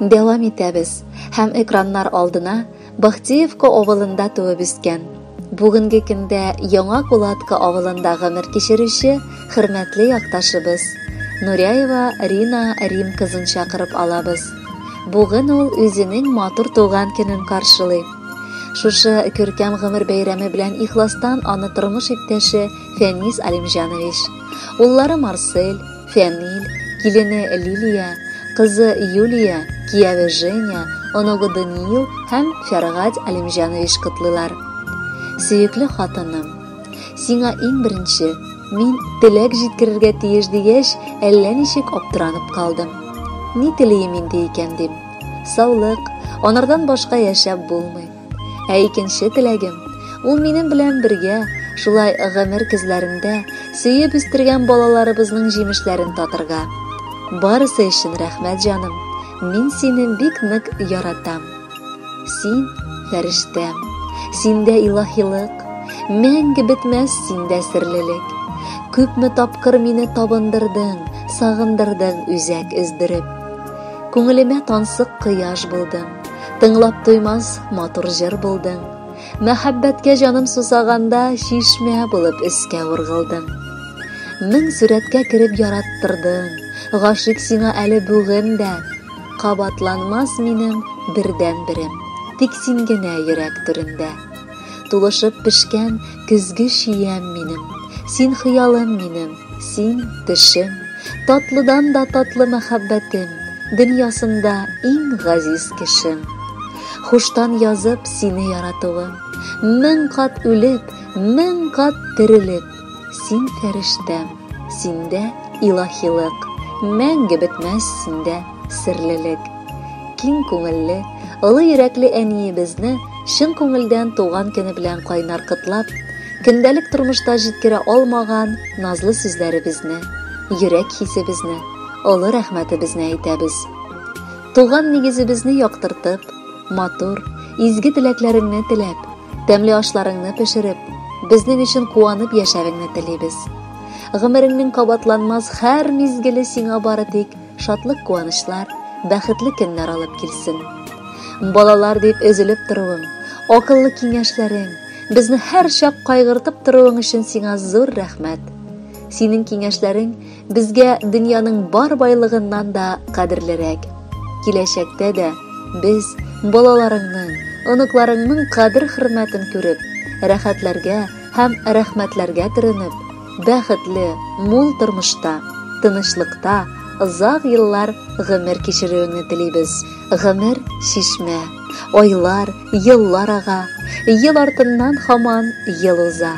Devam etamiz. Hem ekranlar aldına Baxtievka avılında tuğup üsken. Bugünkü günde Яңа Кулатка avılında gımır kişirişi hürmetli yaktaşыбыз. Nurayeva Rina Rim kızın çakırıp alabız. Bugün ol özünün matur tuğan günün karşılay. Şuшы көркем гымыр бәйрәме белән ихластан аны тормыш иптәше Фәнис Алимҗанович. Уллары Марсель, Фәнил, килене Лилия, кызы Юлия, кияве Женя, оногы Даниил һәм Фәргать Алимҗанович кытлылар. Сөекле хатыным, сиңа иң беренче мин теләк җиткерергә тиеш дигәч, әллә ничек аптыранып калдым. Ни телим инде икән дим. Саулык, анардан башка яшәп булмый. Ә икенче теләгем, ул минем белән бергә шулай гомер көзләрендә сөеп үстергән балаларыбызның җимешләрен татырга. Барысы өчен рәхмәт, җаным. Мин сине бик нык яратам. Син фәрештәм. Синдә илаһилык, мәңге бетмәс синдә серлелек. Күпме тапкыр мине табындырдың, сагындырдың үзәк өздереп. Күңелемә тансык кояш булдың. Тыңлап туймас матур җыр булдың. Мәхәббәткә җаным сусаганда шишмә булып өскә ургылдың. Мең сүрәткә кереп яраттырдың. Гашык сиңа әле бүген дә. Кабатланмас минем бердән берем. Тик син генә йөрәк түрендә. Тулышып пешкән көзге шиям минем. Син хыялым минем, син төшем. Татлыдан да татлы мәхәббәтем. Дөньясында иң газиз кешем. Хуштан язып сине яратуым, мең кат үлеп, мең кат терелеп. Син фәрештәм, синдә илаһилык, мәңге бетмәс синдә серлелек. Киң күңелле, олы йөрәкле әниебезне чын күңелдән туган көне белән кайнар кытлап, көндәлек тормышта җиткерә алмаган назлы сүзләребезне, йөрәк хисебезне, олы рәхмәтебезне әйтәбез. Туган нигезебезне яктыртып, матур, изге теләкләреңне теләп, тәмле ашларыңны пешереп, безнең өчен куанып яшәвеңне телибез. Гомереңнең кабатланмас һәр мизгеле сиңа бары тик шатлык куанышлар, бәхетле көннәр алып килсен. Балалар дип өзелеп торуың, акыллы киңәшләрең, безне һәр чак кайгыртып торуың өчен сиңа зур рәхмәт. Синең киңәшләрең безгә дөньяның бар байлыгыннан да кадерлерәк. Киләчәктә дә без балаларыңның, оныкларыңның кадер-хөрмәтен күреп, рәхәтләргә һәм рәхмәтләргә төренеп, бәхетле, мул тормышта, тынычлыкта, озак еллар гомер кичерүеңне телибез. Гомер шишмә, айлар, еллар ага, ел артыннан һаман ел уза.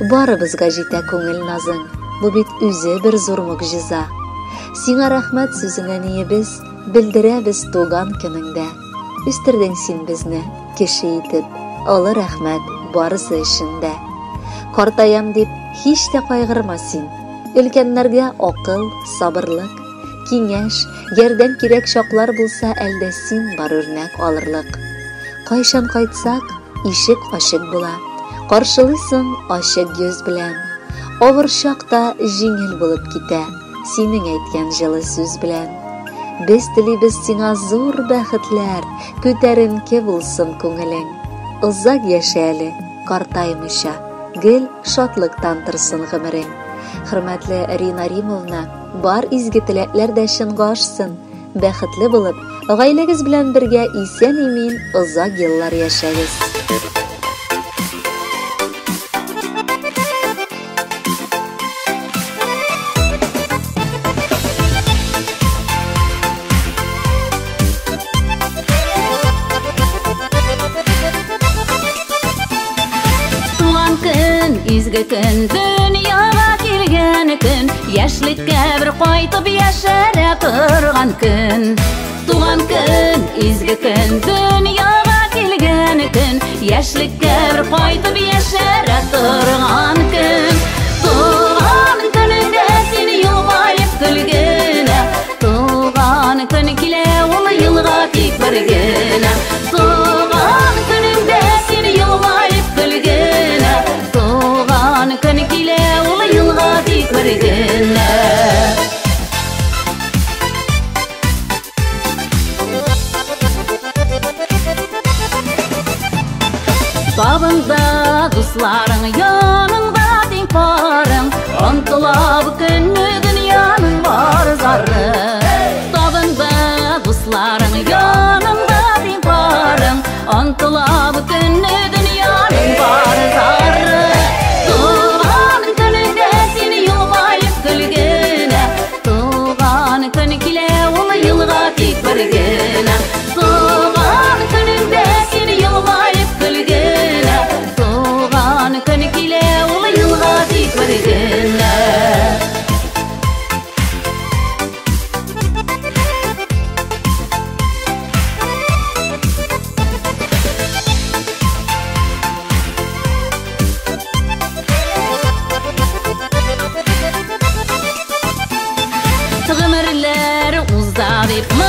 Барыбызга җитә күңел назың, бу бит үзе бер зур мөгъҗиза. Сиңа рәхмәт сүзеңә ниебез белдерәбез туган көнеңдә. Үстердең син безне кеше итеп, олы рәхмәт барысы өчен дә. Картаям дип һич тә кайгырма син. Өлкәннәргә акыл, сабырлык, киңәш, ярдәм кирәк чаклар булса, әлдә син бар үрнәк алырлык. Кайчан кайтсак, ишек ачык була. Каршылыйсың ачык йөз белән. Авыр чакта җиңел булып китә, синең әйткән җылы сүз белән. Без телибез сиңа зур бәхетләр, күтәренке булсын күңелең. Озак яшә әле, картаймыйча, гел шатлыктан торсын гомерең. Хөрмәтле Рина Римовна, бар изге теләкләр дә чынга ашсын. Бәхетле булып, гаиләгез белән бергә исән-имин озак еллар яшәгез. Изге көн, дөньяга килгән көн, яшьлеккә бер кайтып яшәрә торган көн. Туган көн, изге көн, дөньяга килгән көн, яшьлеккә бер кайтып яшәрә торган көн. Туган көнеңдә син елмаеп көлгәнә, туган көн килә ул елга тик бер генә. Туган көнеңдә син елмаеп көлгәнә, көн килә ул елга тик бер генә. дип